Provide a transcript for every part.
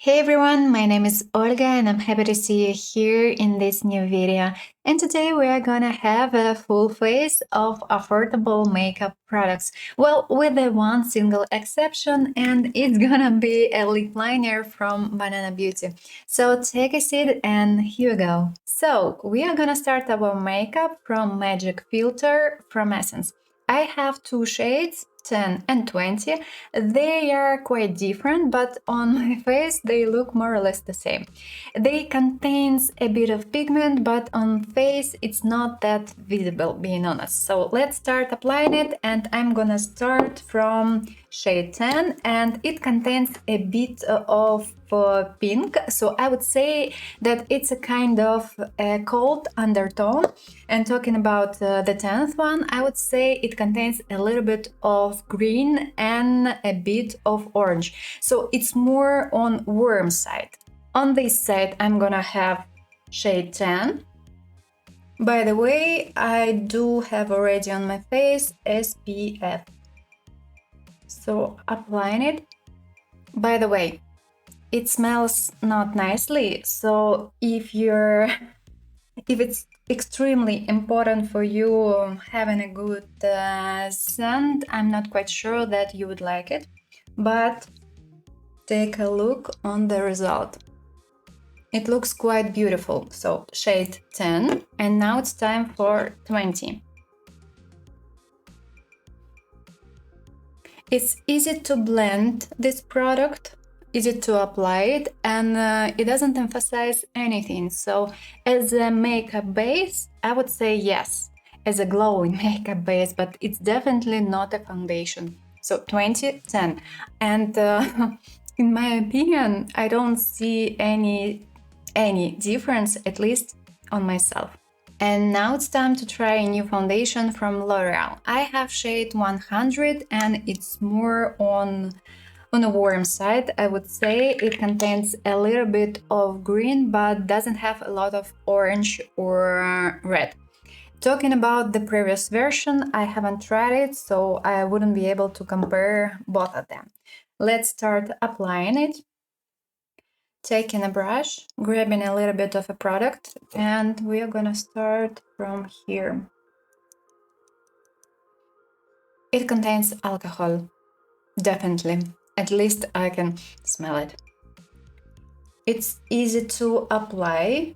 Hey everyone, my name is Olga and I'm happy to see you here in this new video. And today we are gonna have a full face of affordable makeup products. Well, with the one single exception, and it's gonna be a lip liner from Banana Beauty. So take a seat and here we go. So we are gonna start our makeup from Magic Filter from Essence. I have two shades, 10 and 20. They are quite different, but on my face they look more or less the same. They contains a bit of pigment, but on face it's not that visible, being honest. So let's start applying it, and I'm gonna start from shade 10, and it contains a bit of pink, so I would say that it's a kind of a cold undertone. And talking about the 10th one, I would say it contains a little bit of green and a bit of orange, so it's more on warm side. On this side I'm gonna have shade 10. By the way, I do have already on my face SPF, so applying it. By the way, it smells not nicely, so if it's extremely important for you having a good scent, I'm not quite sure that you would like it, but take a look on the result. It looks quite beautiful. So shade 10, and now it's time for 20. It's easy to blend this product, easy to apply it, and it doesn't emphasize anything. So as a makeup base, I would say yes, as a glowing makeup base, but it's definitely not a foundation. So 20, 10. And in my opinion, I don't see any difference, at least on myself. And now it's time to try a new foundation from L'Oreal. I have shade 100 and it's more on a warm side, I would say. It contains a little bit of green but doesn't have a lot of orange or red. Talking about the previous version, I haven't tried it, so I wouldn't be able to compare both of them. Let's start applying it. Taking a brush, grabbing a little bit of a product, and we are gonna start from here. It contains alcohol, definitely. At least I can smell it. It's easy to apply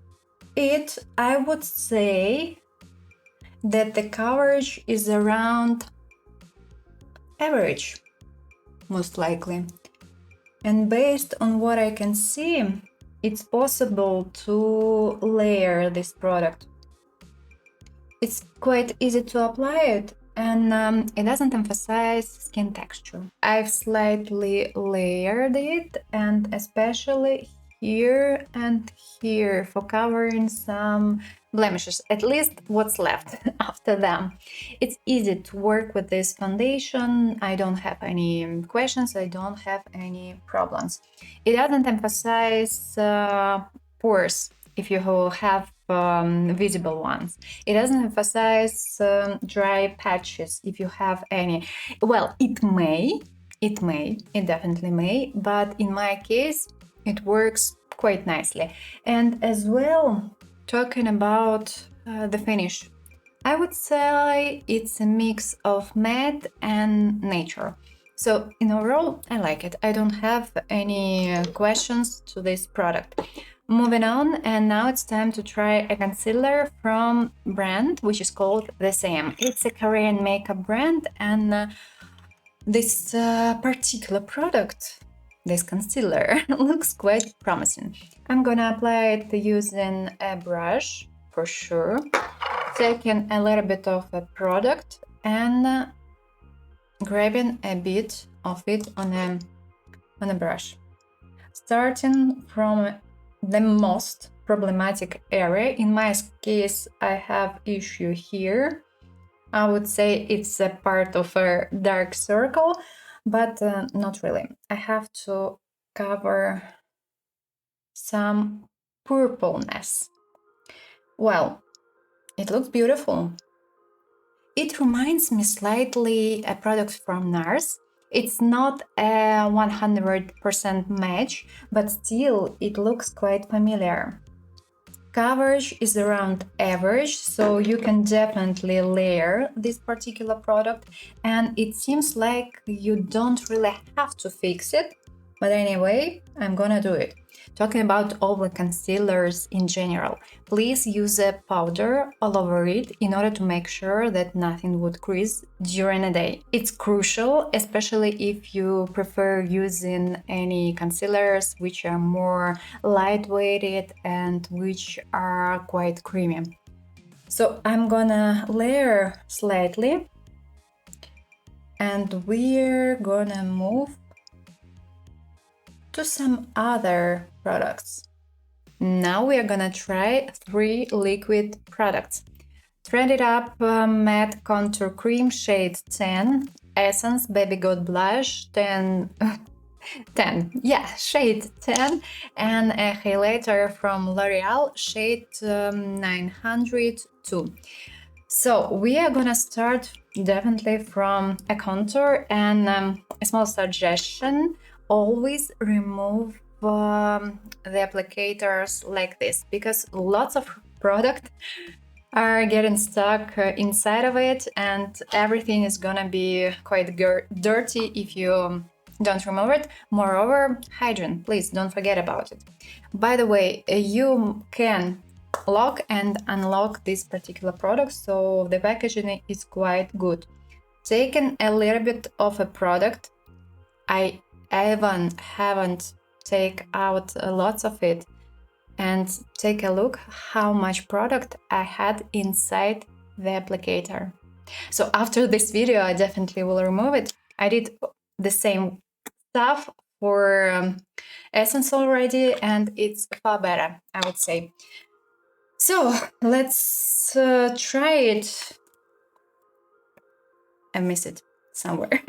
it. I would say that the coverage is around average, most likely. And based on what I can see, it's possible to layer this product. It's quite easy to apply it, and it doesn't emphasize skin texture. I've slightly layered it, and especially here and here, for covering some blemishes, at least what's left after them. It's easy to work with this foundation. I don't have any questions, I don't have any problems. It doesn't emphasize pores if you have visible ones. It doesn't emphasize dry patches if you have any. Well, it definitely may, but in my case, it works quite nicely. And as well, talking about the finish, I would say it's a mix of matte and nature. So in overall, I like it. I don't have any questions to this product. Moving on, and now it's time to try a concealer from brand which is called the Saem. It's a Korean makeup brand, and this particular product, this concealer, looks quite promising. I'm gonna apply it using a brush for sure, taking a little bit of a product and grabbing a bit of it on a brush, starting from the most problematic area. In my case, I have issue here. I would say it's a part of a dark circle, but not really. I have to cover some purpleness. Well, it looks beautiful. It reminds me slightly a product from NARS. It's not a 100% match, but still it looks quite familiar. Coverage is around average, so you can definitely layer this particular product, and it seems like you don't really have to fix it, but anyway, I'm gonna do it. Talking about all the concealers in general, please use a powder all over it in order to make sure that nothing would crease during a day. It's crucial, especially if you prefer using any concealers which are more lightweighted and which are quite creamy. So I'm gonna layer slightly, and we're gonna move to some other products. Now we are gonna try 3 liquid products. Trend It Up Matte Contour Cream shade 10, Essence Baby Goat Blush 10, 10, yeah, shade 10, and a highlighter from L'Oreal shade 902. So we are gonna start definitely from a contour, and a small suggestion: always remove the applicators like this, because lots of product are getting stuck inside of it, and everything is gonna be quite dirty if you don't remove it. Moreover, hygiene, please don't forget about it. By the way, you can lock and unlock this particular product, so the packaging is quite good. Taking a little bit of a product, I haven't take out lots of it, and take a look how much product I had inside the applicator. So after this video, I definitely will remove it. I did the same stuff for Essence already, and it's far better, I would say. So let's try it. I missed it somewhere.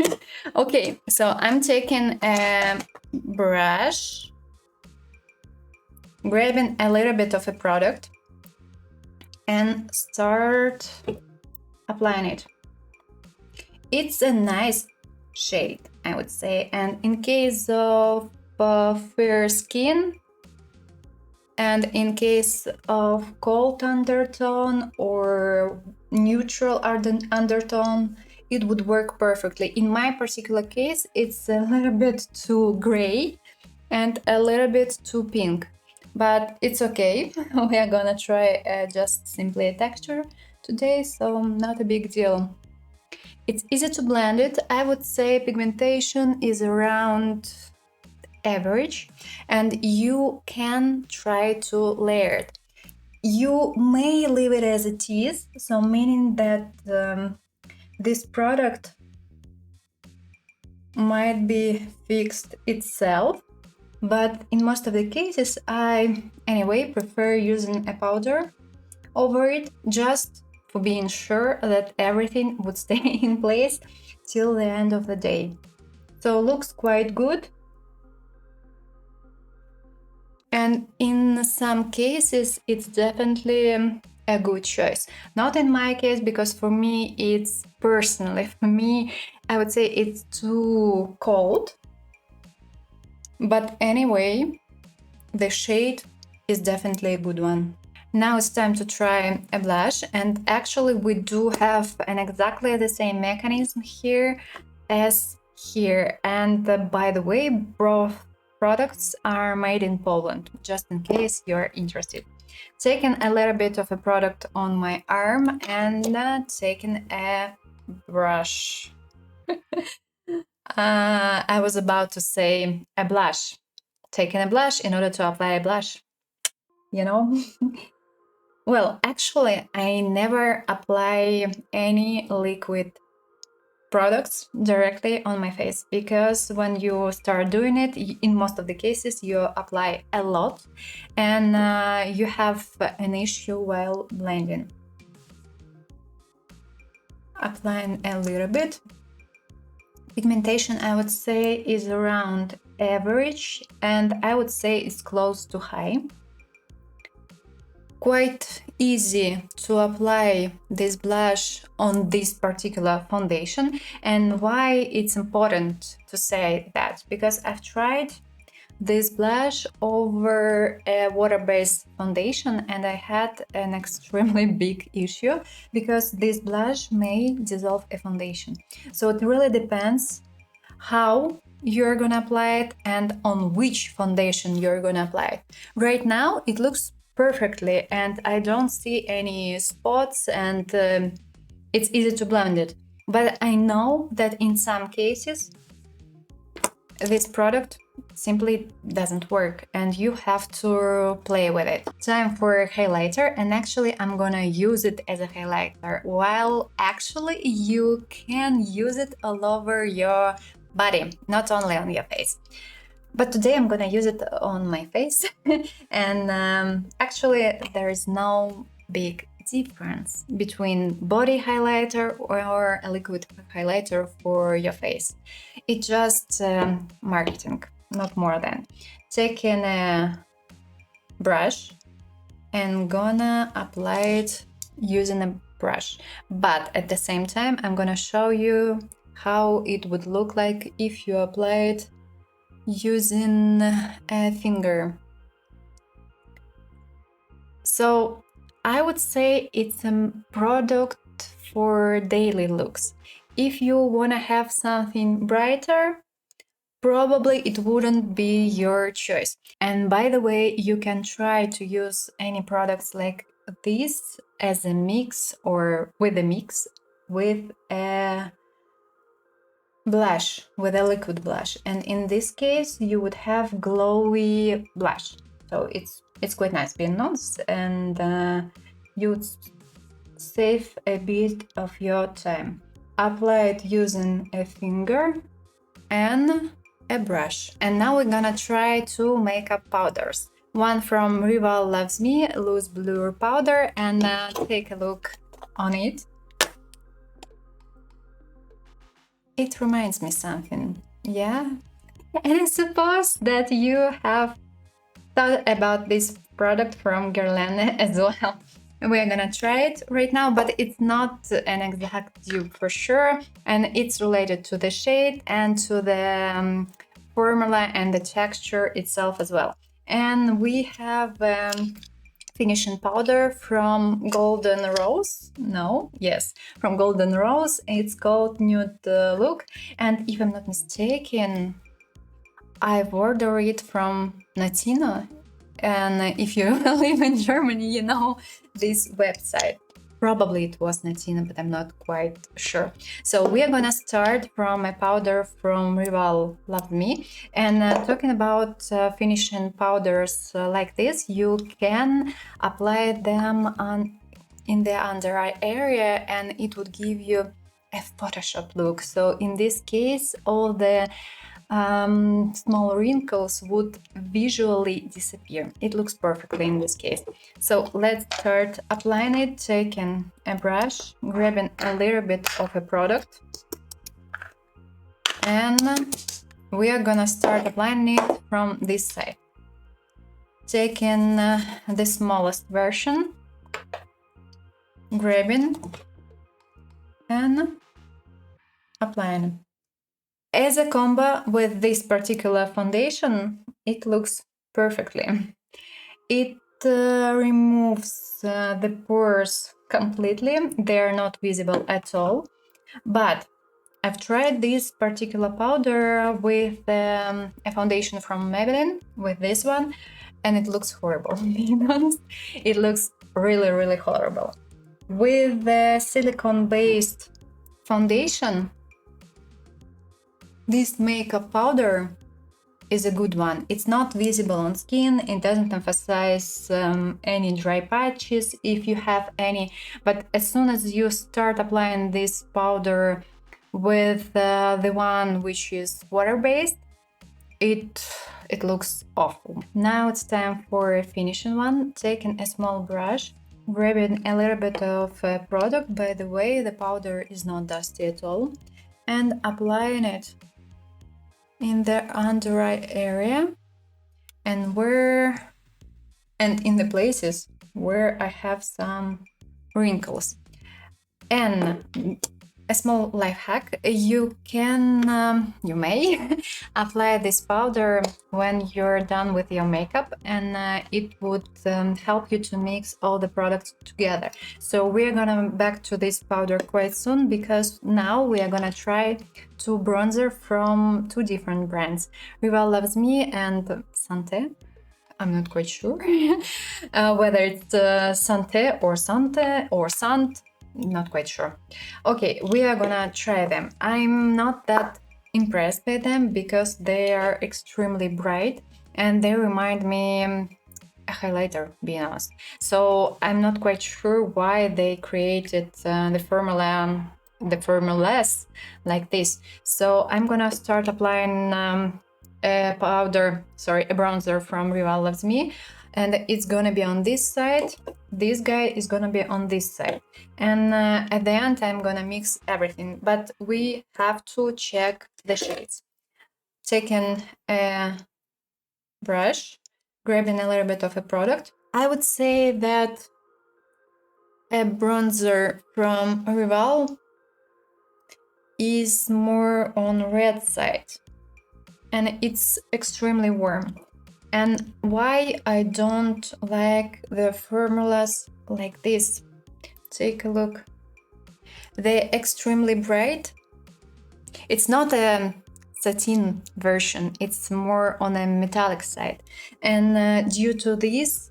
Okay, so I'm taking a brush, grabbing a little bit of a product, and start applying it. It's a nice shade, I would say, and in case of fair skin, and in case of cold undertone or neutral undertone, it would work perfectly. In my particular case, it's a little bit too gray and a little bit too pink, but it's okay. We are gonna try just simply a texture today, so not a big deal. It's easy to blend it. I would say pigmentation is around average, and you can try to layer it. You may leave it as it is, so meaning that this product might be fixed itself, but in most of the cases I anyway prefer using a powder over it, just for being sure that everything would stay in place till the end of the day. So looks quite good. And in some cases, it's definitely a good choice. Not in my case, because for me, it's personally, for me, I would say it's too cold. But anyway, the shade is definitely a good one. Now it's time to try a blush, and actually we do have an exactly the same mechanism here as here. And by the way, both products are made in Poland, just in case you're interested. Taking a little bit of a product on my arm and taking a brush. I was about to say a blush. Taking a blush in order to apply a blush, you know? Well, actually, I never apply any liquid products directly on my face, because when you start doing it, in most of the cases you apply a lot, and you have an issue while blending. Applying a little bit. Pigmentation, I would say, is around average, and I would say it's close to high. quite easy to apply this blush on this particular foundation. And why it's important to say that, because I've tried this blush over a water-based foundation and I had an extremely big issue because this blush may dissolve a foundation. So it really depends how you're gonna apply it and on which foundation you're gonna apply it. Right now it looks perfectly and I don't see any spots and it's easy to blend it. But I know that in some cases this product simply doesn't work and you have to play with it. Time for a highlighter, and actually I'm gonna use it as a highlighter, while actually you can use it all over your body, not only on your face. But today I'm gonna use it on my face and actually there is no big difference between body highlighter or a liquid highlighter for your face. It's just marketing, not more than. Taking a brush and gonna apply it using a brush, but at the same time I'm gonna show you how it would look like if you apply it using a finger. So I would say it's a product for daily looks. If you want to have something brighter, probably it wouldn't be your choice. And by the way, you can try to use any products like this as a mix or with a mix with a blush, with a liquid blush. And in this case, you would have glowy blush. So it's quite nice, being honest, and you would save a bit of your time. Apply it using a finger and a brush. And now we're gonna try two makeup powders. One from Rival Loves Me, Loose Blur Powder, and take a look on it. It reminds me something, yeah? And I suppose that you have thought about this product from Guerlain as well. We're gonna try it right now, but it's not an exact dupe for sure, and it's related to the shade and to the formula and the texture itself as well. And we have finishing powder from Golden Rose. From Golden Rose. It's called Nude Look, and if I'm not mistaken, I've ordered it from Natino. And if you live in Germany, you know this website. Probably it was Natino, but I'm not quite sure. So we are gonna start from a powder from Rival Love Me. And talking about finishing powders like this, you can apply them in the under eye area and it would give you a Photoshop look. So in this case, all the small wrinkles would visually disappear. It looks perfectly in this case. So let's start applying it, taking a brush, grabbing a little bit of a product, and we are gonna start applying it from this side. Taking the smallest version, grabbing and applying. As a combo with this particular foundation, it looks perfectly. It removes the pores completely. They are not visible at all. But I've tried this particular powder with a foundation from Maybelline, with this one, and it looks horrible, being honest. It looks really, really horrible. With the silicone-based foundation, this makeup powder is a good one. It's not visible on skin, it doesn't emphasize any dry patches if you have any, but as soon as you start applying this powder with the one which is water-based, it looks awful. Now it's time for a finishing one. Taking a small brush, grabbing a little bit of product, by the way, the powder is not dusty at all, and applying it in the under eye area and in the places where I have some wrinkles. And a small life hack, you may apply this powder when you're done with your makeup, and it would help you to mix all the products together. So we're gonna back to this powder quite soon, because now we are gonna try two bronzer from two different brands, Rival Loves Me and Sante. I'm not quite sure whether it's Sante or Sant, not quite sure. Okay, we are gonna try them. I'm not that impressed by them because they are extremely bright and they remind me a highlighter, being honest. So I'm not quite sure why they created the formulas like this. So I'm gonna start applying a bronzer from Rival Loves Me, and it's gonna be on this side. This guy is gonna be on this side, and at the end I'm gonna mix everything, but we have to check the shades. Taking a brush, grabbing a little bit of a product. I would say that a bronzer from Rival is more on red side, and it's extremely warm. And why I don't like the formulas like this? Take a look. They're extremely bright. It's not a satin version, it's more on a metallic side. And due to this,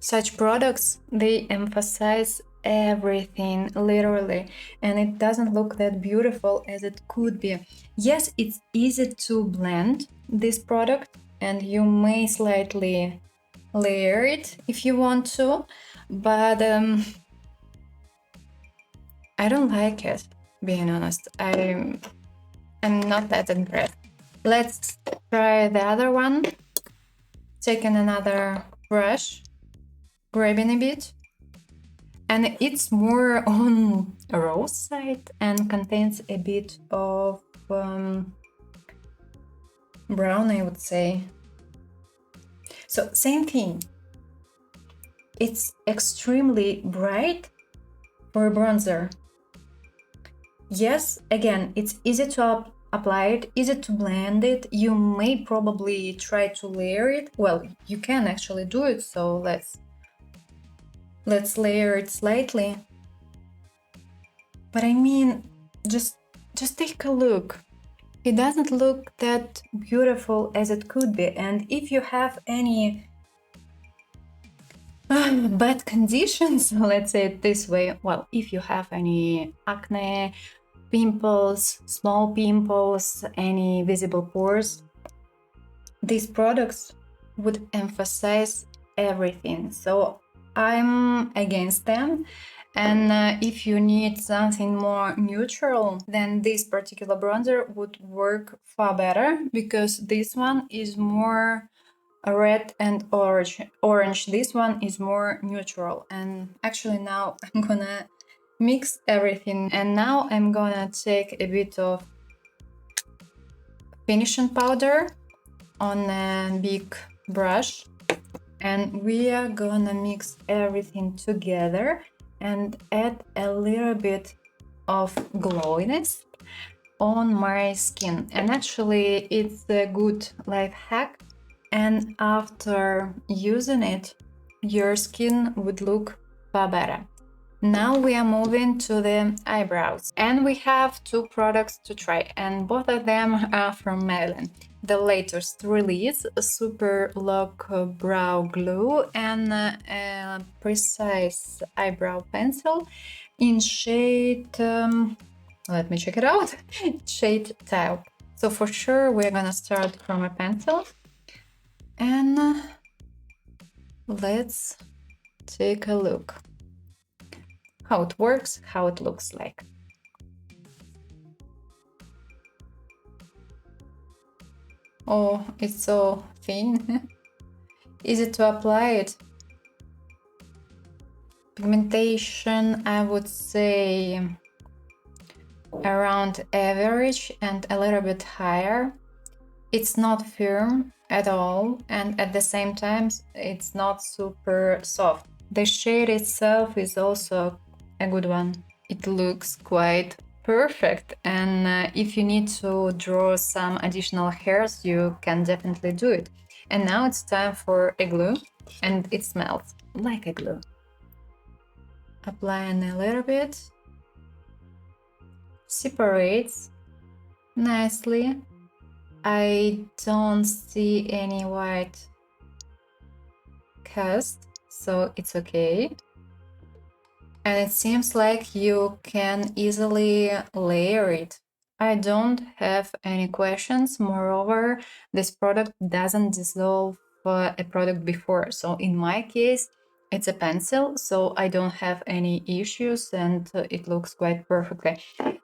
such products, they emphasize everything, literally, and it doesn't look that beautiful as it could be. Yes, it's easy to blend this product, and you may slightly layer it if you want to, but I don't like it, being honest. I'm not that impressed. Let's try the other one. Taking another brush, grabbing a bit, and it's more on a rose side and contains a bit of brown, I would say. So same thing. It's extremely bright for a bronzer. Yes, again, it's easy to apply it, easy to blend it. You may probably try to layer it. Well, you can actually do it, so let's layer it slightly. But I mean, just take a look. It doesn't look that beautiful as it could be. And if you have any bad conditions, let's say it this way, well, if you have any acne, pimples, small pimples, any visible pores, these products would emphasize everything. So I'm against them. And if you need something more neutral, then this particular bronzer would work far better, because this one is more red and orange. This one is more neutral. And actually now I'm gonna mix everything, and now I'm gonna take a bit of finishing powder on a big brush, and we are gonna mix everything together and add a little bit of glowiness on my skin. And actually it's a good life hack, and after using it your skin would look far better. Now we are moving to the eyebrows, and we have two products to try, and both of them are from Maybelline. The latest release, Superlock Brow Glue and a precise eyebrow pencil in shade, let me check it out, shade Taupe. So for sure we're gonna start from a pencil, and let's take a look how it works, how it looks like. Oh, it's so thin. Easy to apply it. Pigmentation, I would say around average and a little bit higher. It's not firm, at all, and at the same time it's not super soft. The shade itself is also a good one. It looks quite perfect, and if you need to draw some additional hairs, you can definitely do it. And now it's time for a glue, and it smells like a glue. Applying a little bit, separates nicely. I don't see any white cast, so it's okay. And it seems like you can easily layer it. I don't have any questions. Moreover, this product doesn't dissolve a product before. So in my case, it's a pencil, so I don't have any issues, and it looks quite perfectly.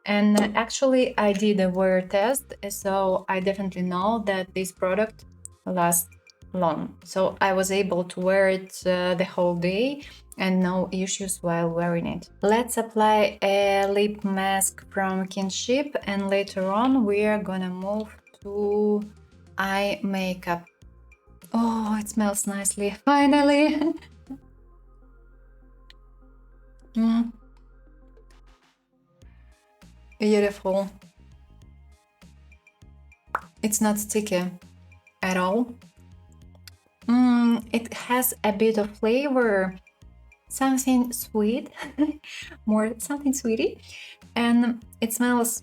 And actually, I did a wear test, so I definitely know that this product lasts long. So I was able to wear it the whole day and no issues while wearing it. Let's apply a lip mask from Kinship, and later on we are gonna move to eye makeup. Oh, it smells nicely, finally! Beautiful. It's not sticky at all. It has a bit of flavor, something sweet, more something sweetie, and it smells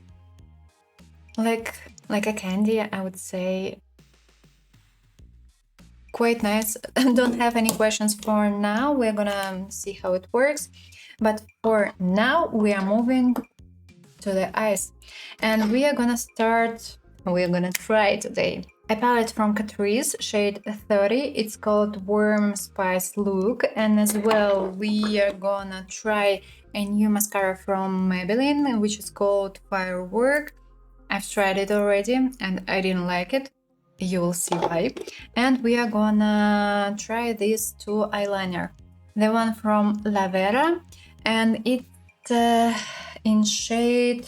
like a candy, I would say. Quite nice. Don't have any questions for now. We're gonna see how it works, but for now we are moving to the eyes, and we are gonna try today a palette from Catrice, shade 30. It's called Warm Spice Look, and as well we are gonna try a new mascara from Maybelline, which is called Firework. I've tried it already and I didn't like it. You will see why. And we are gonna try these two eyeliner. The one from Lavera, and it's in shade...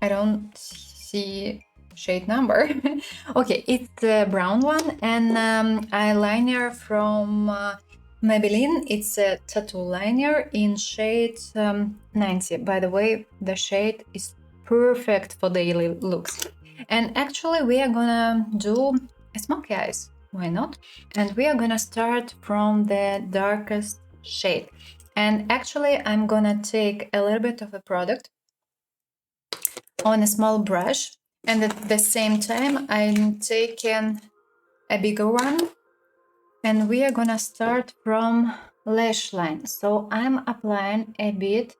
I don't see shade number. Okay, it's the brown one, and eyeliner from Maybelline. It's a tattoo liner in shade 90. By the way, the shade is perfect for daily looks. And actually we are gonna do a smoky eyes, why not? And we are gonna start from the darkest shade. And actually I'm gonna take a little bit of a product on a small brush, and at the same time I'm taking a bigger one, and we are gonna start from lash line. So I'm applying a bit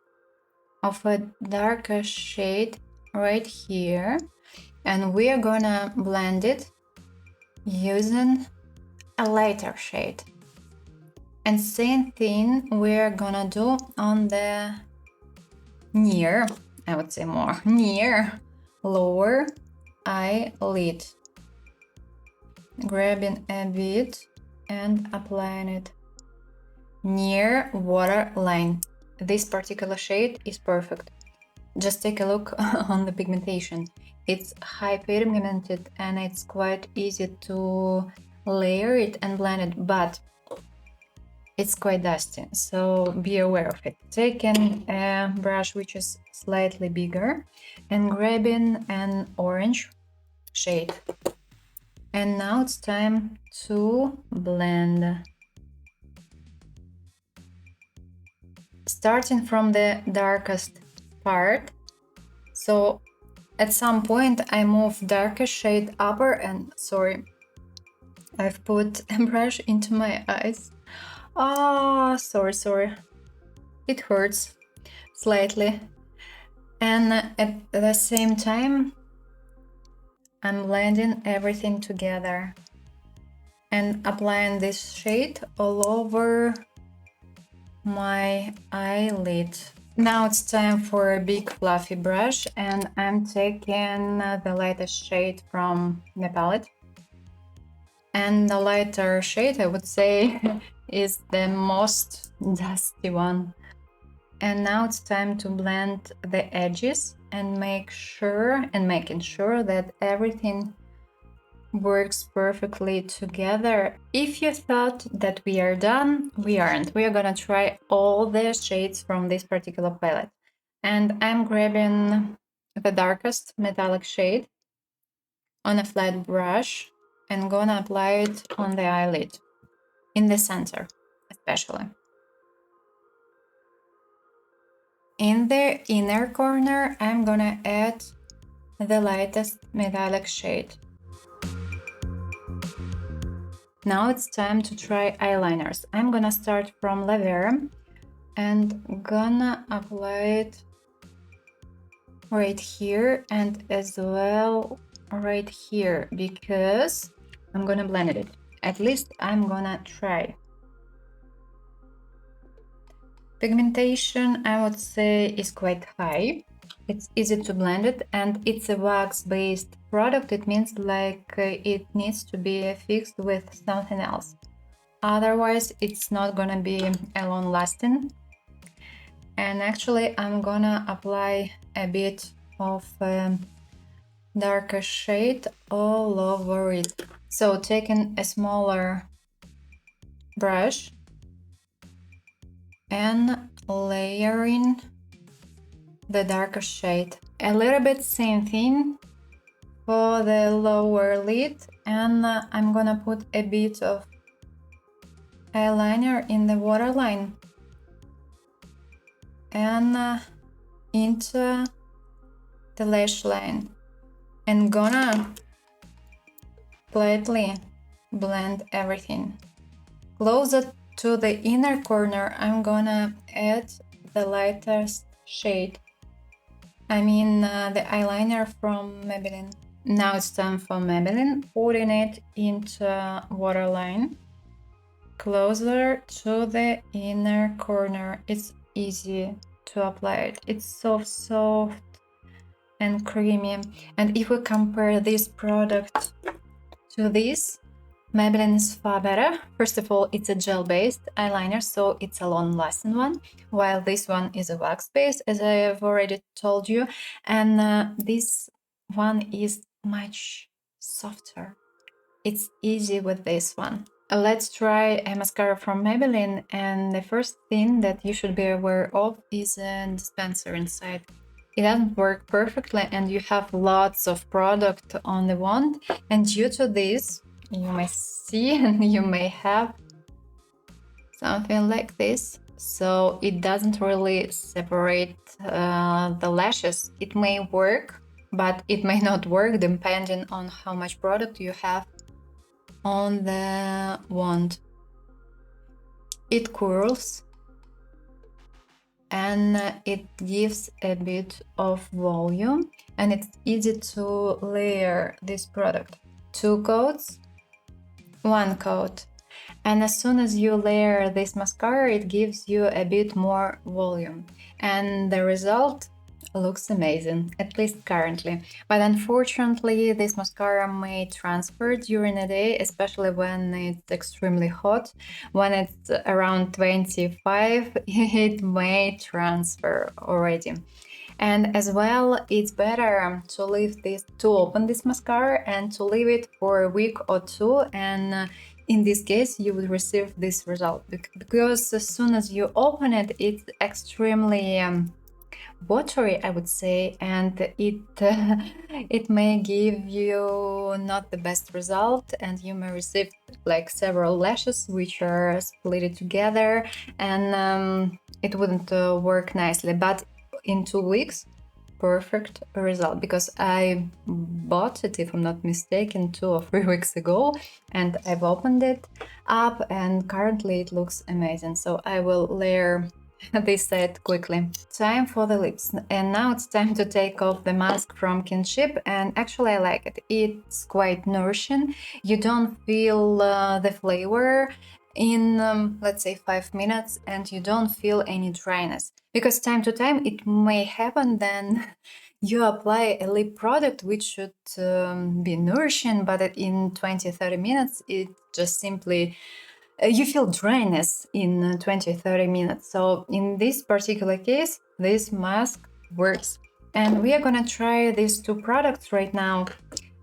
of a darker shade right here, and we are gonna blend it using a lighter shade. And same thing we're gonna do on the near, I would say more near lower eyelid, grabbing a bit and applying it near waterline. This particular shade is perfect. Just take a look on the pigmentation. It's high pigmented and it's quite easy to layer it and blend it, but it's quite dusty, so be aware of it. Taking a brush which is slightly bigger and grabbing an orange shade. And now it's time to blend. Starting from the darkest part. So at some point I move darkest shade upper, and sorry, I've put a brush into my eyes. Oh, sorry. It hurts slightly. And at the same time, I'm blending everything together and applying this shade all over my eyelid. Now it's time for a big fluffy brush, and I'm taking the lightest shade from the palette. And the lighter shade, I would say, is the most dusty one. And now it's time to blend the edges and making sure that everything works perfectly together. If you thought that we are done, we aren't. We are gonna try all the shades from this particular palette. And I'm grabbing the darkest metallic shade on a flat brush and gonna apply it on the eyelid, in the center especially. In the inner corner, I'm gonna add the lightest metallic shade. Now it's time to try eyeliners. I'm gonna start from lavera and gonna apply it right here and as well right here, because I'm gonna blend it. At least I'm gonna try. Pigmentation, I would say, is quite high. It's easy to blend it, and it's a wax-based product. It means like it needs to be fixed with something else. Otherwise, it's not gonna be a long-lasting. And actually, I'm gonna apply a bit of darker shade all over it. So taking a smaller brush and layering the darker shade. A little bit same thing for the lower lid, and I'm gonna put a bit of eyeliner in the waterline and into the lash line, and gonna lightly blend everything. Closer to the inner corner, I'm gonna add the lightest shade. I mean the eyeliner from Maybelline. Now it's time for Maybelline, putting it into waterline, closer to the inner corner. It's easy to apply it. It's so soft and creamy. And if we compare this product to this, Maybelline is far better. First of all, it's a gel-based eyeliner, so it's a long-lasting one, while this one is a wax-based, as I have already told you, and this one is much softer. It's easy with this one. Let's try a mascara from Maybelline, and the first thing that you should be aware of is a dispenser inside. It doesn't work perfectly, and you have lots of product on the wand, and due to this, you may see and you may have something like this. So it doesn't really separate the lashes. It may work, but it may not work depending on how much product you have on the wand. It curls and it gives a bit of volume, and it's easy to layer this product. 2 coats, 1 coat, and as soon as you layer this mascara, it gives you a bit more volume, and the result looks amazing, at least currently. But unfortunately, this mascara may transfer during the day, especially when it's extremely hot. When it's around 25, it may transfer already. And as well, it's better to leave this, to open this mascara and to leave it for a week or 2, and in this case you will receive this result, because as soon as you open it, it's extremely watery, I would say, and it may give you not the best result, and you may receive like several lashes which are split together, and it wouldn't work nicely. But in 2 weeks, perfect result, because I bought it, if I'm not mistaken, 2 or 3 weeks ago, and I've opened it up, and currently it looks amazing. So I will layer this set quickly. Time for the lips, and now it's time to take off the mask from Kinship, and actually I like it. It's quite nourishing. You don't feel the flavor in let's say 5 minutes, and you don't feel any dryness, because time to time it may happen then you apply a lip product which should be nourishing, but in 20-30 minutes it just simply you feel dryness in 20-30 minutes. So in this particular case, this mask works. And we are gonna try these 2 products right now.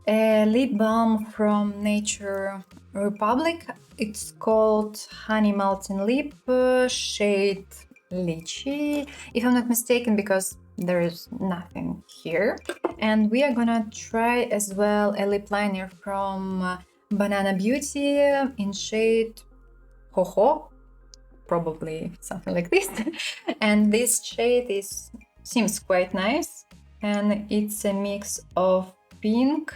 a lip balm from Nature Republic. It's called Honey Melting Lip, shade Lychee, if I'm not mistaken, because there is nothing here. And we are gonna try as well a lip liner from Banana Beauty in shade Xoxo, probably something like this. And this shade seems quite nice, and it's a mix of pink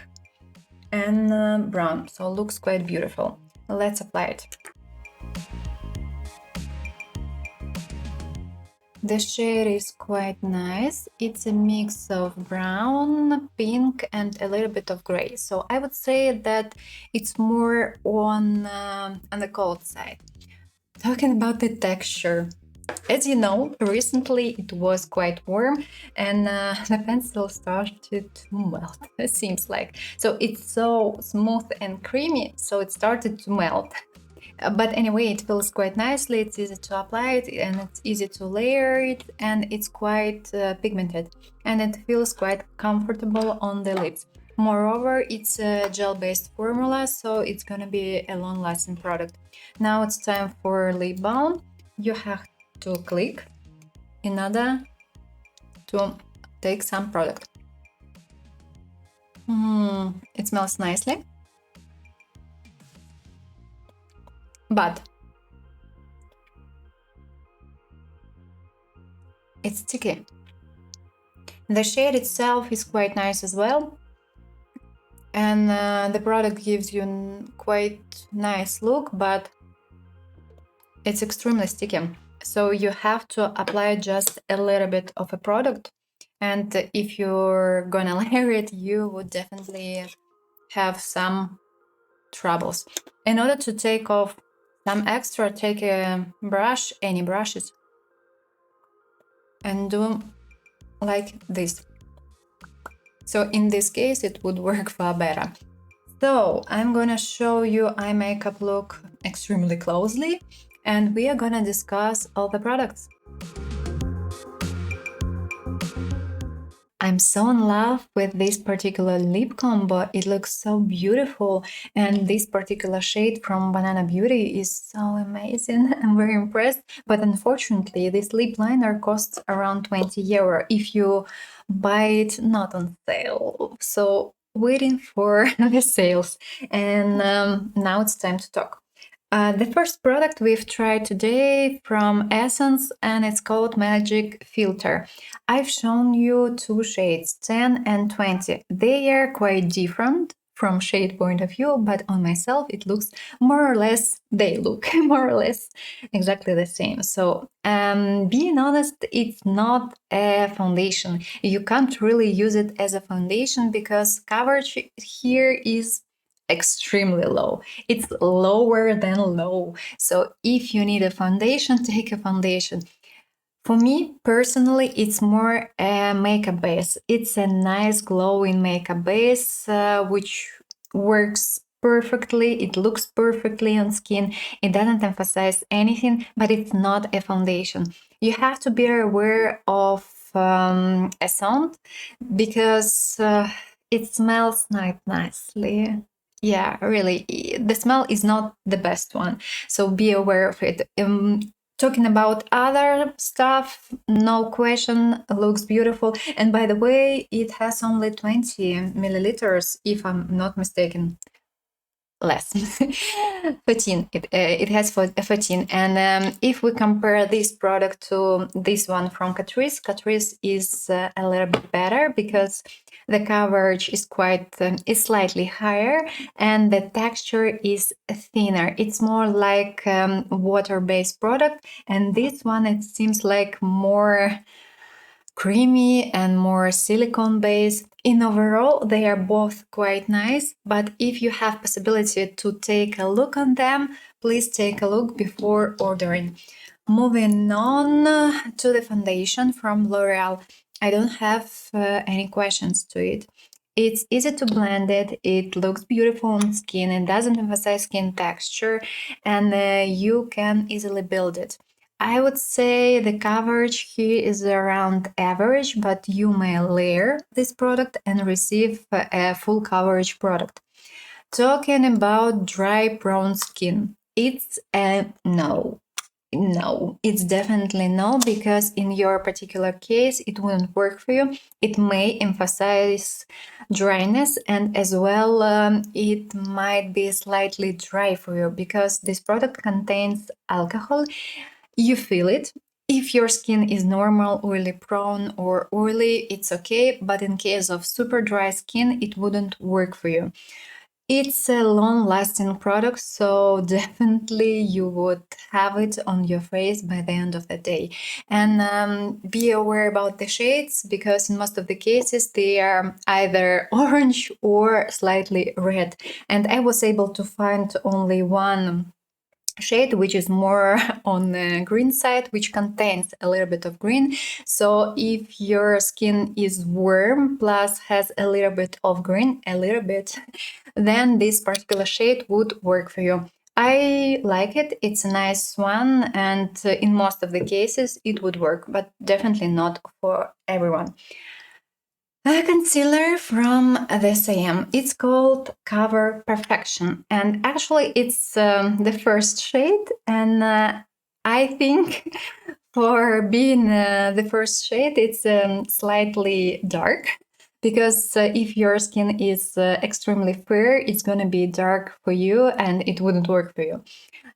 and brown, so it looks quite beautiful. Let's apply it. The shade is quite nice. It's a mix of brown, pink, and a little bit of gray. So I would say that it's more on the cold side. Talking about the texture, as you know, recently it was quite warm and the pencil started to melt, it seems like. So it's so smooth and creamy, so it started to melt. But anyway, it feels quite nicely, it's easy to apply it and it's easy to layer it, and it's quite pigmented and it feels quite comfortable on the lips. Moreover, it's a gel-based formula, so it's gonna be a long-lasting product. Now it's time for lip balm. You have to click in order to take some product. It smells nicely, but it's sticky. The shade itself is quite nice as well, and the product gives you a quite nice look, but it's extremely sticky. So you have to apply just a little bit of a product, and if you're gonna layer it, you would definitely have some troubles. In order to take off some extra, take a brush, any brushes, and do like this. So in this case, it would work far better. So I'm gonna show you eye makeup look extremely closely, and we are gonna discuss all the products. I'm so in love with this particular lip combo. It looks so beautiful, and this particular shade from Banana Beauty is so amazing. I'm very impressed, but unfortunately this lip liner costs around 20 euro if you buy it not on sale. So waiting for the sales, and now it's time to talk. The first product we've tried today from Essence, and it's called Magic Filter. I've shown you two shades, 10 and 20. They are quite different from shade point of view, but on myself it looks more or less, they look more or less exactly the same. So being honest, it's not a foundation. You can't really use it as a foundation because coverage here is extremely low. It's lower than low. So if you need a foundation, take a foundation. For me personally, it's more a makeup base. It's a nice glowing makeup base, which works perfectly. It looks perfectly on skin. It doesn't emphasize anything, but it's not a foundation. You have to be aware of a sound because it smells not nicely. Yeah, really, the smell is not the best one, so be aware of it. Talking about other stuff, no question, looks beautiful. And by the way, it has only 20 milliliters, if I'm not mistaken. Less 14, it has 14. And if we compare this product to this one from Catrice is a little bit better because the coverage is quite is slightly higher and the texture is thinner. It's more like water-based product, and this one, it seems like more creamy and more silicone based. In overall, they are both quite nice, but if you have possibility to take a look on them, please take a look before ordering. Moving on to the foundation from L'Oreal. I don't have any questions to it. It's easy to blend it looks beautiful on skin, it doesn't emphasize skin texture, and you can easily build it. I would say the coverage here is around average, but you may layer this product and receive a full coverage product. Talking about dry, prone skin, it's a no. No, it's definitely no, because in your particular case, it wouldn't work for you. It may emphasize dryness, and as well, it might be slightly dry for you because this product contains alcohol. You feel it. If your skin is normal, oily prone, or oily, it's okay, but in case of super dry skin, it wouldn't work for you. It's a long-lasting product, so definitely you would have it on your face by the end of the day. And be aware about the shades, because in most of the cases they are either orange or slightly red. And I was able to find only one shade which is more on the green side, which contains a little bit of green. So if your skin is warm plus has a little bit of green, a little bit, then this particular shade would work for you. I like it. It's a nice one, and in most of the cases it would work, but definitely not for everyone. A concealer from the Saem. It's called Cover Perfection, and actually it's the first shade, and I think for being the first shade, it's slightly dark, because if your skin is extremely fair, it's gonna be dark for you and it wouldn't work for you.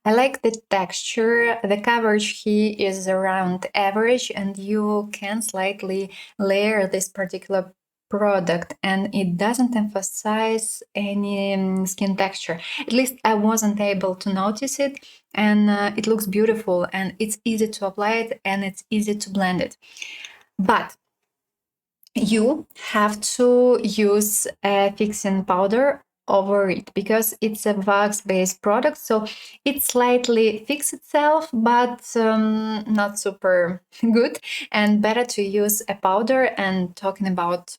I like the texture. The coverage here is around average, and you can slightly layer this particular product, and it doesn't emphasize any skin texture. At least I wasn't able to notice it, and it looks beautiful, and it's easy to apply it, and it's easy to blend it. But you have to use a fixing powder over it, because it's a wax-based product, so it slightly fixes itself, but not super good, and better to use a powder. And talking about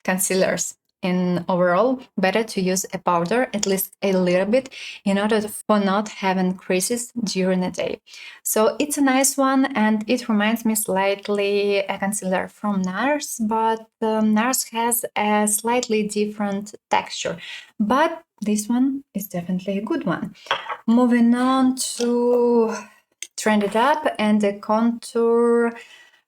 concealers in overall, better to use a powder, at least a little bit, in order for not having creases during the day. So it's a nice one, and it reminds me slightly a concealer from NARS, but NARS has a slightly different texture, but this one is definitely a good one. Moving on to Trend It Up and the contour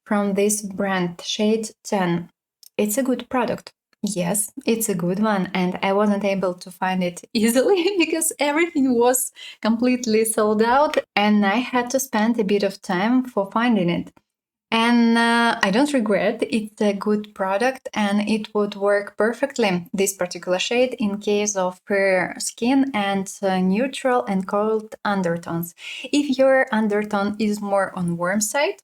from this brand, shade 10. It's a good product. Yes, it's a good one, and I wasn't able to find it easily because everything was completely sold out, and I had to spend a bit of time for finding it. And I don't regret. It's a good product, and it would work perfectly, this particular shade, in case of fair skin and neutral and cold undertones. If your undertone is more on warm side,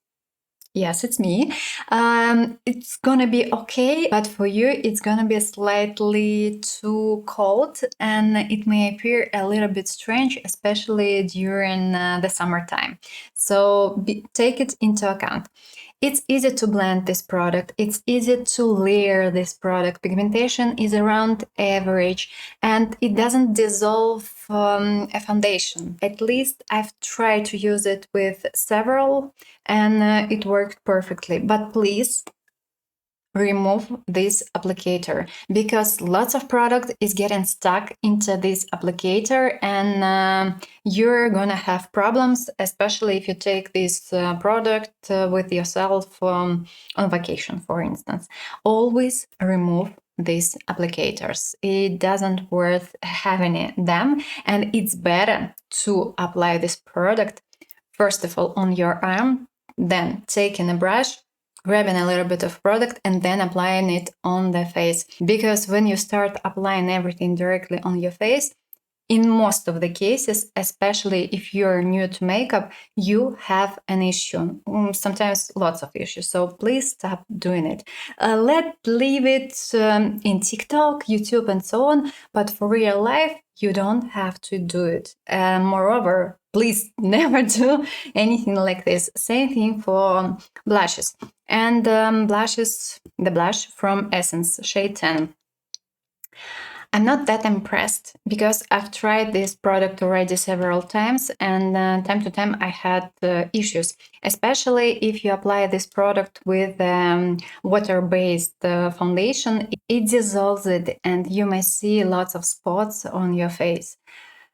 yes, it's me. It's gonna be okay, but for you, it's gonna be slightly too cold, and it may appear a little bit strange, especially during the summertime. So take it into account. It's easy to blend this product. It's easy to layer this product. Pigmentation is around average, and it doesn't dissolve a foundation. At least I've tried to use it with several, and it worked perfectly. But please remove this applicator, because lots of product is getting stuck into this applicator, and you're gonna have problems, especially if you take this product with yourself on vacation, for instance. Always remove these applicators. It doesn't worth having them, and it's better to apply this product first of all on your arm, then taking a brush, grabbing a little bit of product, and then applying it on the face. Because when you start applying everything directly on your face, in most of the cases, especially if you're new to makeup, you have an issue, sometimes lots of issues. So please stop doing it. Leave it in TikTok, YouTube, and so on. But for real life, you don't have to do it. Moreover, please never do anything like this. Same thing for blushes. And blushes, the blush from Essence, shade 10. I'm not that impressed because I've tried this product already several times, and time to time I had issues, especially if you apply this product with water-based foundation. It dissolves it, and you may see lots of spots on your face.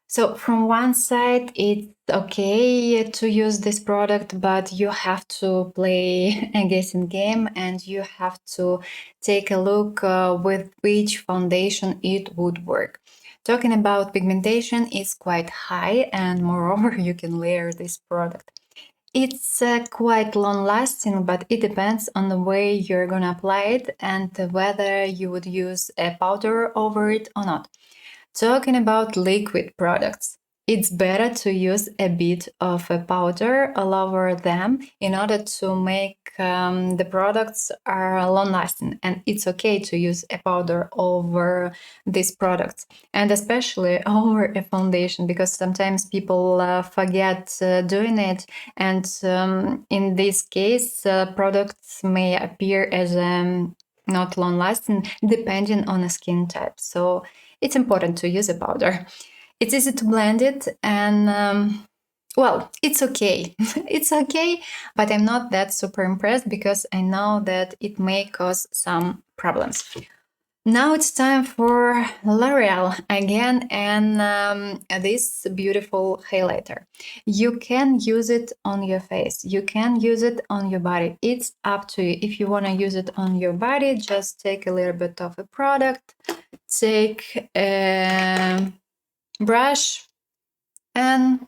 So from one side, it's okay to use this product, but you have to play a guessing game, and you have to take a look with which foundation it would work. Talking about pigmentation, it's quite high, and moreover, you can layer this product. It's quite long lasting, but it depends on the way you're gonna apply it and whether you would use a powder over it or not. Talking about liquid products, it's better to use a bit of a powder all over them in order to make the products are long lasting, and it's okay to use a powder over these products, and especially over a foundation, because sometimes people forget doing it, and in this case products may appear as not long lasting depending on the skin type. So it's important to use a powder. It's easy to blend it, and well, it's okay. It's okay, but I'm not that super impressed because I know that it may cause some problems. Now it's time for L'Oreal again, and this beautiful highlighter. You can use it on your face, you can use it on your body. It's up to you. If you want to use it on your body, just take a little bit of a product, take a brush, and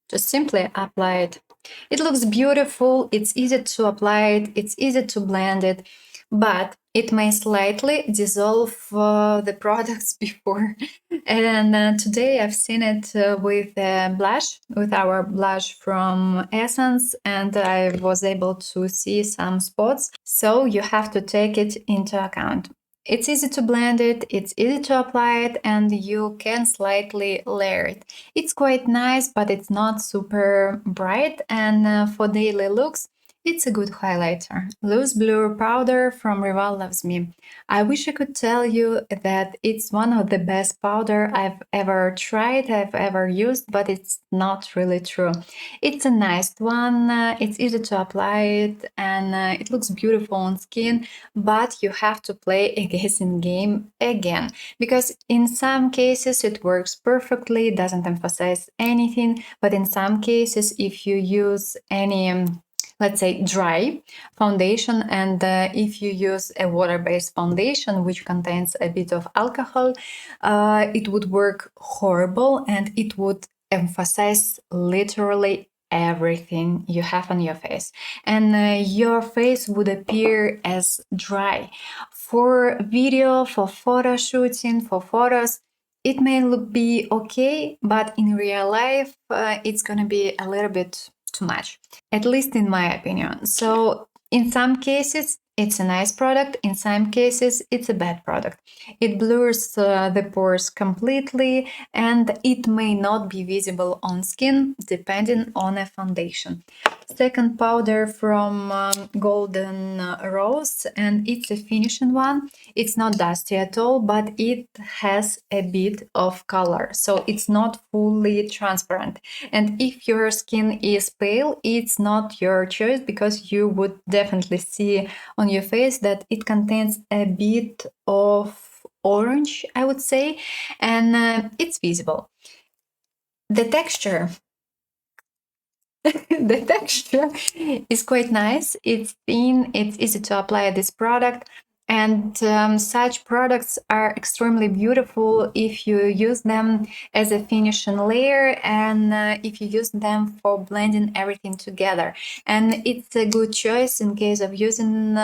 just simply apply it. It looks beautiful, it's easy to apply it, it's easy to blend it, but it may slightly dissolve the products before. And today I've seen it with blush, with our blush from Essence, and I was able to see some spots. So you have to take it into account. It's easy to blend it, it's easy to apply it, and you can slightly layer it. It's quite nice, but it's not super bright, and for daily looks, it's a good highlighter. Loose Blur Powder from Rival Loves Me. I wish I could tell you that it's one of the best powder I've ever tried, I've ever used, but it's not really true. It's a nice one, it's easy to apply it, and it looks beautiful on skin, but you have to play a guessing game again, because in some cases it works perfectly, doesn't emphasize anything, but in some cases if you use any let's say dry foundation, and if you use a water-based foundation which contains a bit of alcohol, it would work horrible, and it would emphasize literally everything you have on your face, and your face would appear as dry. For video, for photo shooting, for photos, it may be okay, but in real life it's gonna be a little bit too much, at least in my opinion. So in some cases it's a nice product, in some cases it's a bad product. It blurs the pores completely, and it may not be visible on skin depending on a foundation. Second powder from Golden Rose, and it's a finishing one. It's not dusty at all, but it has a bit of color, so it's not fully transparent. And if your skin is pale, it's not your choice, because you would definitely see on your face that it contains a bit of orange, I would say, and it's visible. The texture the texture is quite nice. It's thin, it's easy to apply this product, and such products are extremely beautiful if you use them as a finishing layer, and if you use them for blending everything together. And it's a good choice in case of using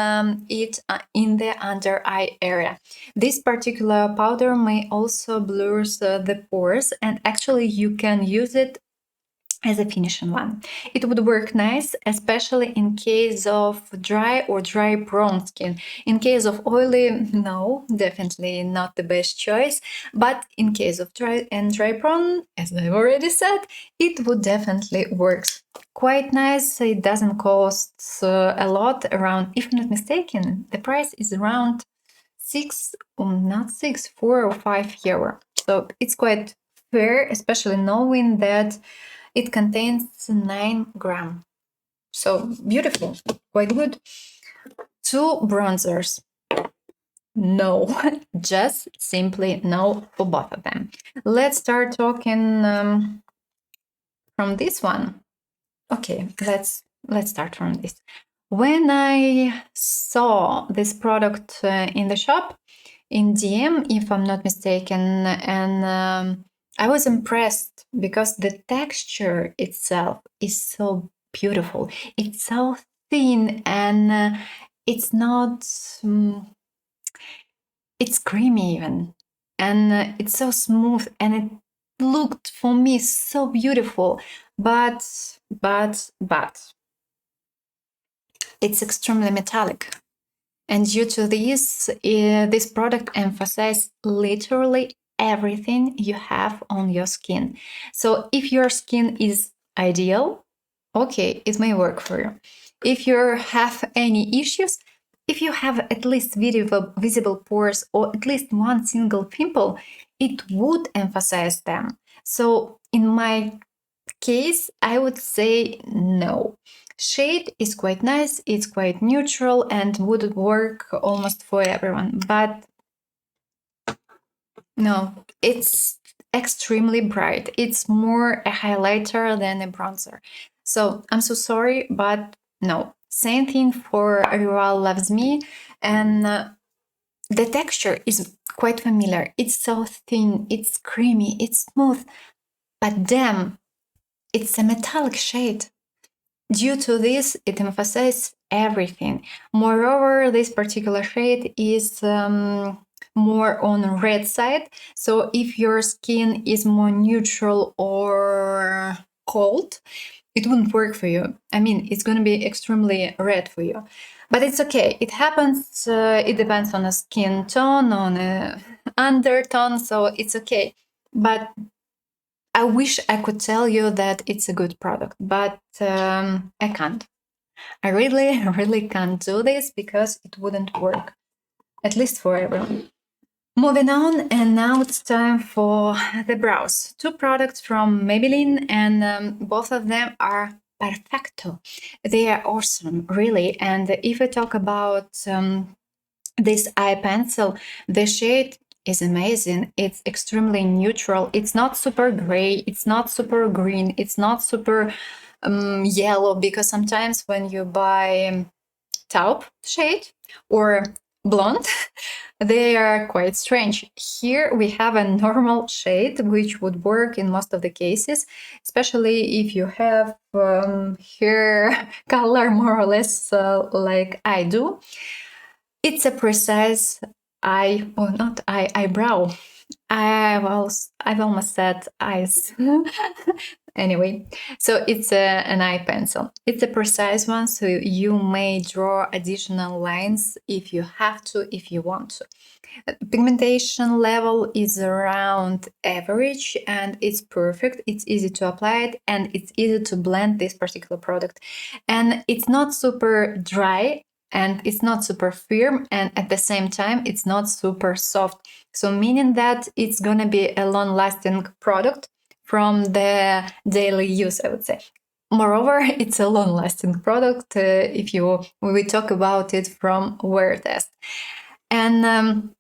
it in the under eye area. This particular powder may also blur the pores, and actually you can use it as a finishing one. It would work nice, especially in case of dry or dry prone skin. In case of oily, no, definitely not the best choice. But in case of dry and dry prone, as I've already said, it would definitely work. Quite nice. It doesn't cost a lot, around, if I'm not mistaken, the price is around 4 or 5 euro. So it's quite fair, especially knowing that it contains 9 grams. So beautiful, quite good. 2 bronzers. No, just simply no for both of them. Let's start talking from this one. Okay, let's start from this. When I saw this product in the shop, in DM, if I'm not mistaken, and I was impressed because the texture itself is so beautiful. It's so thin and it's not, it's creamy even, and it's so smooth, and it looked for me so beautiful, but it's extremely metallic. And due to this product emphasizes literally everything you have on your skin. So if your skin is ideal, okay, it may work for you. If you have any issues, if you have at least visible pores or at least one single pimple, it would emphasize them. So in my case, I would say no. Shade is quite nice, it's quite neutral and would work almost for everyone, but no, it's extremely bright. It's more a highlighter than a bronzer. So I'm so sorry, but no. Same thing for L'Oreal Loves Me, and the texture is quite familiar. It's so thin, it's creamy, it's smooth, but damn, it's a metallic shade. Due to this, it emphasizes everything. Moreover, this particular shade is more on red side. So if your skin is more neutral or cold, it wouldn't work for you. I mean, it's going to be extremely red for you. But it's okay. It happens. It depends on a skin tone, on a undertone. So it's okay. But I wish I could tell you that it's a good product, but I can't. I really, really can't do this because it wouldn't work, at least for everyone. Moving on, and now it's time for the brows. 2 products from Maybelline, and both of them are perfecto. They are awesome, really. And if I talk about this eye pencil, the shade is amazing. It's extremely neutral. It's not super gray. It's not super green. It's not super yellow, because sometimes when you buy taupe shade or blonde, they are quite strange. Here we have a normal shade, which would work in most of the cases, especially if you have hair color more or less like I do. It's a precise eyebrow. I've almost said eyes. Anyway, so it's an eye pencil. It's a precise one, so you may draw additional lines if you have to, if you want to. Pigmentation level is around average, and it's perfect. It's easy to apply it, and it's easy to blend this particular product. And it's not super dry, and it's not super firm, and at the same time it's not super soft, so meaning that it's gonna be a long-lasting product from the daily use, I would say. Moreover, it's a long-lasting product if we talk about it from wear test. And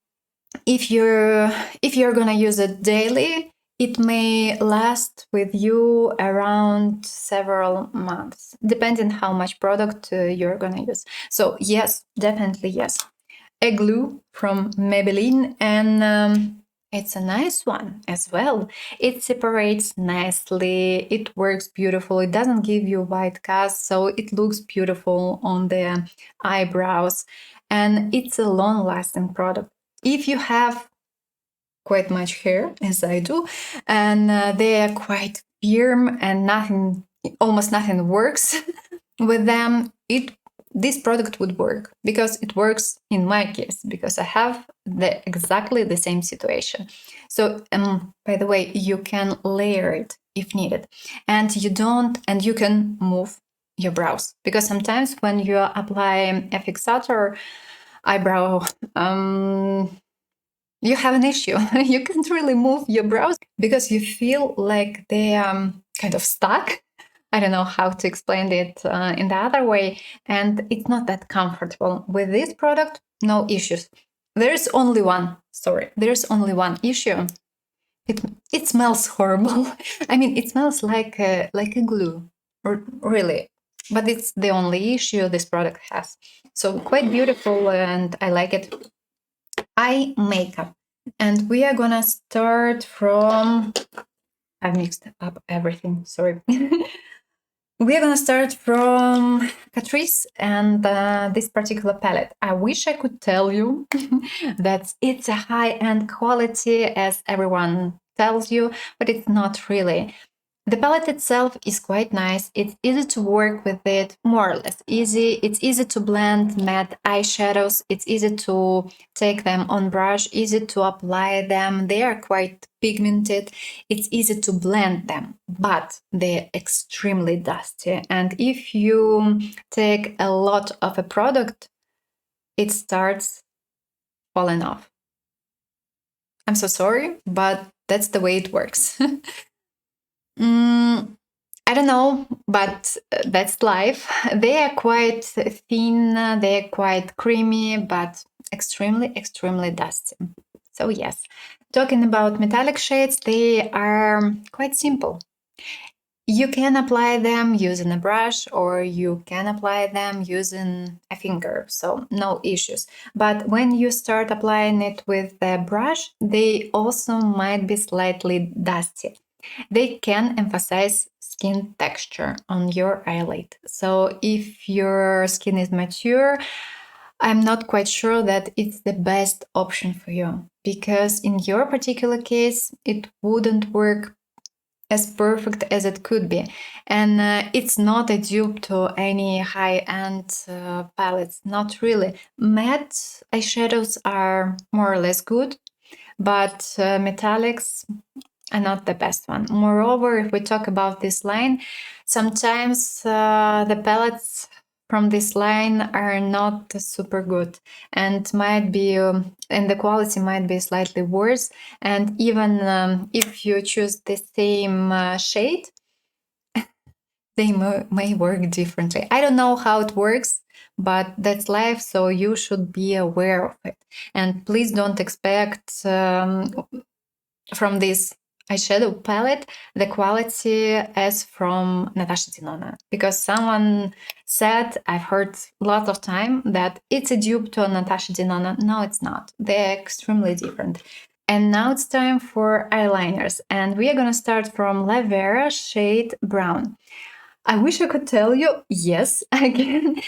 if you're gonna use it daily, it may last with you around several months, depending how much product you're gonna use. So yes, definitely yes. A glue from Maybelline, and it's a nice one as well. It separates nicely, it works beautiful, it doesn't give you white cast, so it looks beautiful on the eyebrows, and it's a long-lasting product. If you have quite much hair, as I do, and they are quite firm and almost nothing works with them, this product would work, because it works in my case, because I have exactly the same situation. So by the way, you can layer it if needed, and you can move your brows, because sometimes when you apply a fixator, eyebrow, you have an issue. You can't really move your brows because you feel like they kind of stuck. I don't know how to explain it in the other way, and it's not that comfortable. With this product, no issues. There's only one. Sorry, there's only one issue. It smells horrible. I mean, it smells like a glue, really. But it's the only issue this product has. So quite beautiful, and I like it. Eye makeup, and we are gonna start from. I've mixed up everything. Sorry. We're gonna start from Catrice and this particular palette. I wish I could tell you that it's a high-end quality as everyone tells you, but it's not really. The palette itself is quite nice. It's easy to work with it, more or less easy. It's easy to blend matte eyeshadows. It's easy to take them on brush, easy to apply them. They are quite pigmented. It's easy to blend them, but they're extremely dusty. And if you take a lot of a product, it starts falling off. I'm so sorry, but that's the way it works. I don't know, but that's life. They are quite thin, they are quite creamy, but extremely, extremely dusty. So, yes, talking about metallic shades, they are quite simple. You can apply them using a brush or you can apply them using a finger, so no issues. But when you start applying it with a brush, they also might be slightly dusty. They can emphasize skin texture on your eyelid. So if your skin is mature, I'm not quite sure that it's the best option for you, because in your particular case, it wouldn't work as perfect as it could be. And it's not a dupe to any high-end palettes, not really. Matte eyeshadows are more or less good, but metallics are not the best one. Moreover, if we talk about this line, sometimes the palettes from this line are not super good and might be and the quality might be slightly worse. And even if you choose the same shade, they may work differently. I don't know how it works, but that's life, so you should be aware of it. And please don't expect from this eyeshadow palette the quality as from Natasha Denona, because someone said, I've heard lots of time, that it's a dupe to Natasha Denona. No, it's not. They're extremely different. And now it's time for eyeliners, and we are gonna start from Lavera shade Brown. I wish I could tell you, yes, again,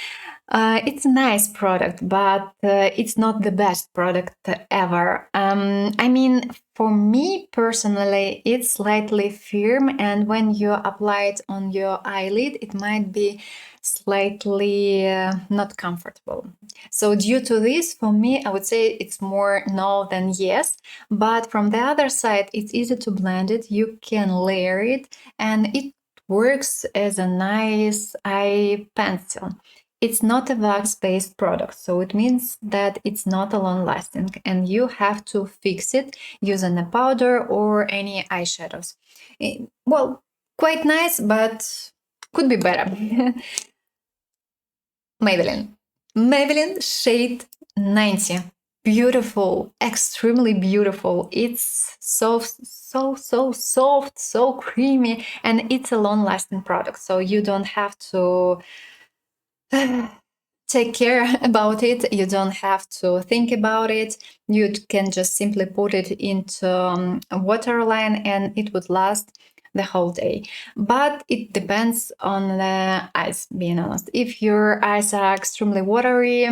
it's a nice product, but it's not the best product ever. I mean, for me personally, it's slightly firm, and when you apply it on your eyelid, it might be slightly not comfortable. So due to this, for me, I would say it's more no than yes. But from the other side, it's easy to blend it. You can layer it, and it works as a nice eye pencil. It's not a wax-based product, so it means that it's not a long-lasting, and you have to fix it using a powder or any eyeshadows. Well, quite nice, but could be better. Maybelline shade 90. Beautiful, extremely beautiful. It's so soft, so creamy, and it's a long-lasting product, so you don't have to take care about it. You don't have to think about it. You can just simply put it into a waterline and it would last the whole day. But it depends on the eyes, being honest. If your eyes are extremely watery,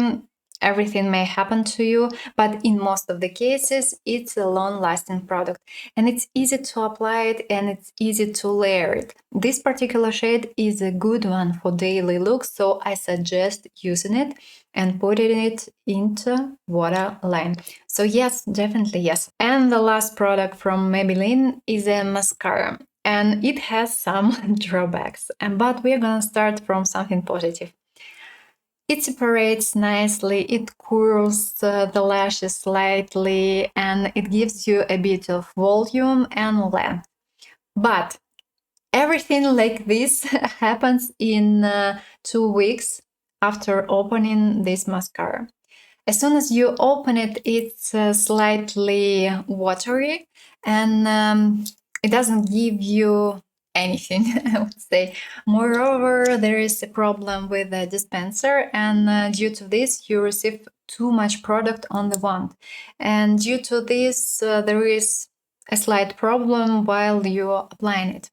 everything may happen to you, but in most of the cases, it's a long-lasting product, and it's easy to apply it and it's easy to layer it. This particular shade is a good one for daily looks, so I suggest using it and putting it into waterline. So yes, definitely yes. And the last product from Maybelline is a mascara, and it has some drawbacks, but we're gonna start from something positive. It separates nicely, it curls the lashes slightly, and it gives you a bit of volume and length. But everything like this happens in 2 weeks after opening this mascara. As soon as you open it, it's slightly watery, and it doesn't give you anything, I would say. Moreover, there is a problem with the dispenser, and due to this, you receive too much product on the wand. And due to this, there is a slight problem while you're applying it.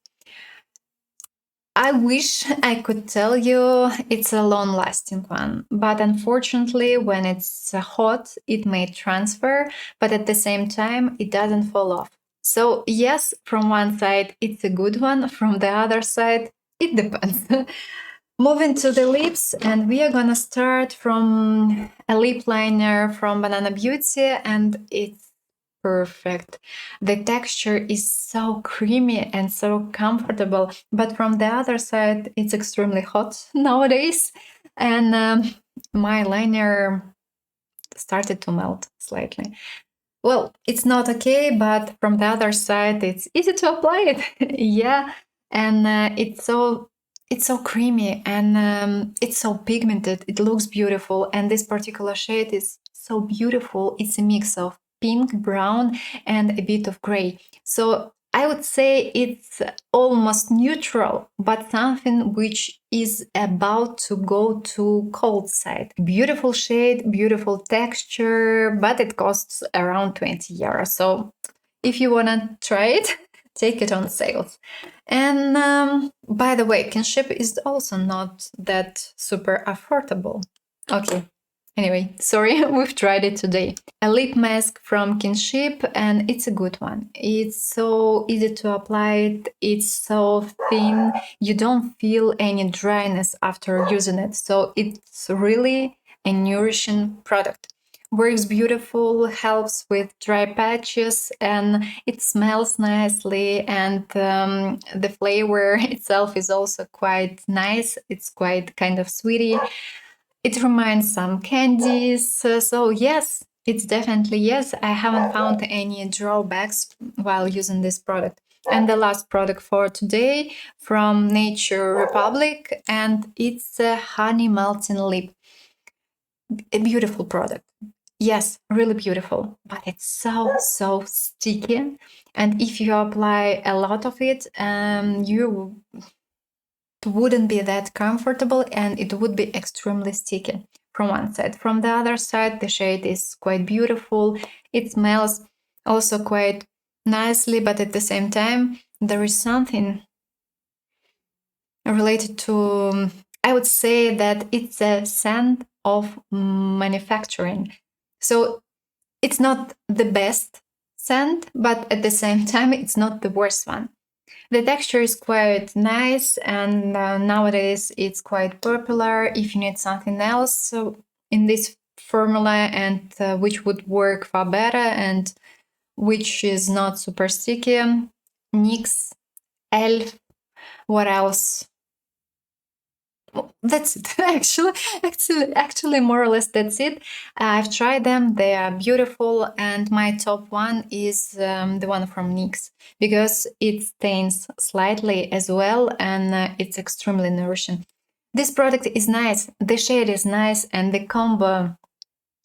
I wish I could tell you it's a long-lasting one, but unfortunately, when it's hot, it may transfer, but at the same time, it doesn't fall off. So yes, from one side, it's a good one. From the other side, it depends. Moving to the lips, and we are gonna start from a lip liner from Banana Beauty, and it's perfect. The texture is so creamy and so comfortable, but from the other side, it's extremely hot nowadays, and my liner started to melt slightly. Well, it's not okay, but from the other side, it's easy to apply it. Yeah, and it's so creamy, and it's so pigmented. It looks beautiful, and this particular shade is so beautiful. It's a mix of pink, brown, and a bit of gray. So I would say it's almost neutral, but something which is about to go to cold side. Beautiful shade, beautiful texture, but it costs around 20 euros. So if you want to try it, take it on sales. And by the way, kinship is also not that super affordable. Okay. Anyway, sorry, we've tried it today. A lip mask from Kinship, and it's a good one. It's so easy to apply, it's so thin, you don't feel any dryness after using it. So it's really a nourishing product. Works beautiful, helps with dry patches, and it smells nicely, and the flavor itself is also quite nice. It's quite kind of sweety. It reminds some candies. So yes, it's definitely yes. I haven't found any drawbacks while using this product. And the last product for today from Nature Republic, and it's a honey melting lip. A beautiful product. Yes, really beautiful, but it's so sticky. And if you apply a lot of it, you wouldn't be that comfortable, and it would be extremely sticky from one side. From the other side, the shade is quite beautiful. It smells also quite nicely, but at the same time, there is something related to, I would say that it's a scent of manufacturing. So it's not the best scent, but at the same time, it's not the worst one. The texture is quite nice, and nowadays it's quite popular. If you need something else in this formula, and which would work far better and which is not super sticky, NYX, ELF, what else? That's it. Actually, more or less, that's it. I've tried them; they are beautiful, and my top one is the one from NYX because it stains slightly as well, and it's extremely nourishing. This product is nice. The shade is nice, and the combo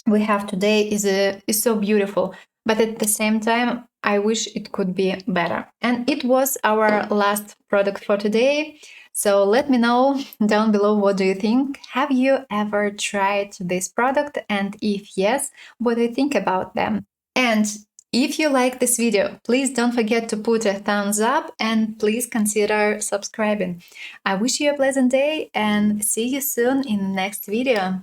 we have today is so beautiful. But at the same time, I wish it could be better. And it was our last product for today. So let me know down below, what do you think? Have you ever tried this product? And if yes, what do you think about them? And if you like this video, please don't forget to put a thumbs up, and please consider subscribing. I wish you a pleasant day, and see you soon in the next video.